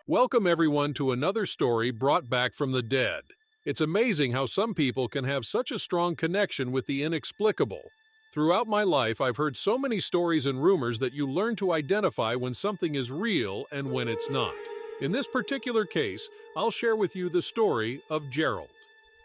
Welcome everyone to another story brought back from the dead. It's amazing how some people can have such a strong connection with the inexplicable. Throughout my life, I've heard so many stories and rumors that you learn to identify when something is real and when it's not. In this particular case, I'll share with you the story of Gerald.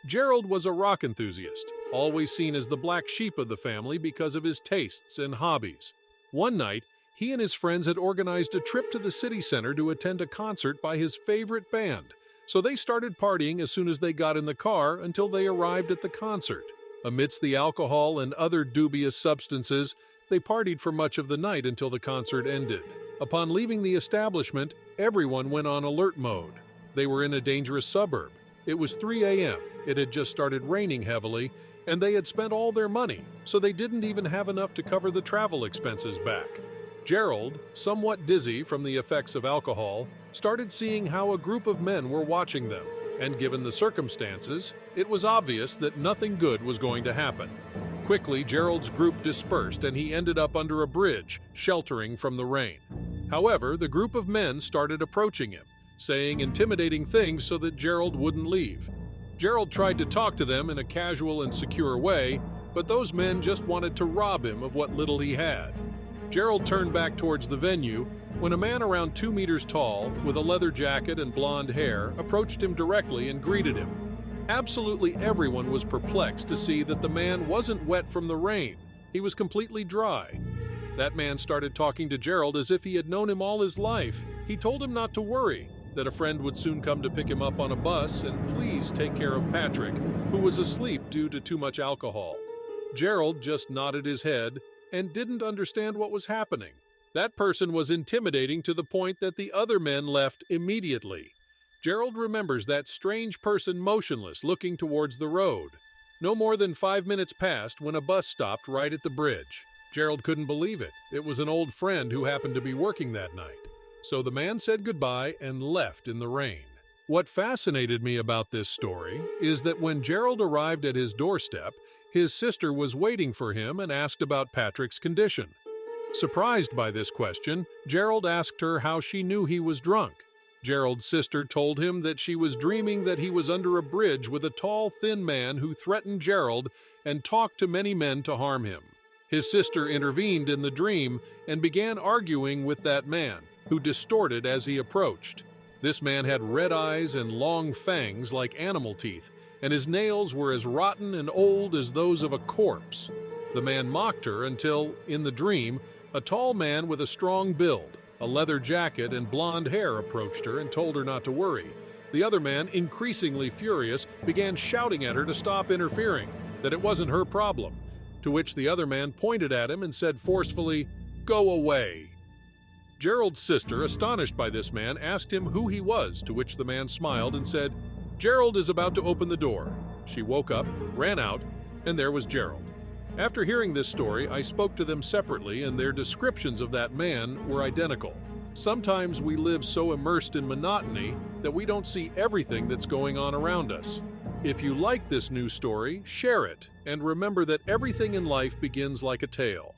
Gerald was a rock enthusiast, always seen as the black sheep of the family because of his tastes and hobbies. One night, he and his friends had organized a trip to the city center to attend a concert by his favorite band, so they started partying as soon as they got in the car until they arrived at the concert. Amidst the alcohol and other dubious substances, they partied for much of the night until the concert ended. Upon leaving the establishment, everyone went on alert mode. They were in a dangerous suburb. It was 3 a.m., it had just started raining heavily, and they had spent all their money, so they didn't even have enough to cover the travel expenses back. Gerald, somewhat dizzy from the effects of alcohol, started seeing how a group of men were watching them, and given the circumstances, it was obvious that nothing good was going to happen. Quickly, Gerald's group dispersed and he ended up under a bridge, sheltering from the rain. However, the group of men started approaching him, saying intimidating things so that Gerald wouldn't leave. Gerald tried to talk to them in a casual and secure way, but those men just wanted to rob him of what little he had. Gerald turned back towards the venue when a man around 2 meters tall, with a leather jacket and blonde hair, approached him directly and greeted him. Absolutely everyone was perplexed to see that the man wasn't wet from the rain. He was completely dry. That man started talking to Gerald as if he had known him all his life. He told him not to worry, that a friend would soon come to pick him up on a bus, and please take care of Patrick, who was asleep due to too much alcohol. Gerald just nodded his head and didn't understand what was happening. That person was intimidating to the point that the other men left immediately. Gerald remembers that strange person motionless looking towards the road. No more than 5 minutes passed when a bus stopped right at the bridge. Gerald couldn't believe it. It was an old friend who happened to be working that night. So the man said goodbye and left in the rain. What fascinated me about this story is that when Gerald arrived at his doorstep, his sister was waiting for him and asked about Patrick's condition. Surprised by this question, Gerald asked her how she knew he was drunk. Gerald's sister told him that she was dreaming that he was under a bridge with a tall, thin man who threatened Gerald and talked to many men to harm him. His sister intervened in the dream and began arguing with that man, who distorted as he approached. This man had red eyes and long fangs like animal teeth, and his nails were as rotten and old as those of a corpse. The man mocked her until, in the dream, a tall man with a strong build, a leather jacket and blonde hair approached her and told her not to worry. The other man, increasingly furious, began shouting at her to stop interfering, that it wasn't her problem, to which the other man pointed at him and said forcefully, "Go away." Gerald's sister, astonished by this man, asked him who he was, to which the man smiled and said, "Gerald is about to open the door." She woke up, ran out, and there was Gerald. After hearing this story, I spoke to them separately, and their descriptions of that man were identical. Sometimes we live so immersed in monotony that we don't see everything that's going on around us. If you like this new story, share it, and remember that everything in life begins like a tale.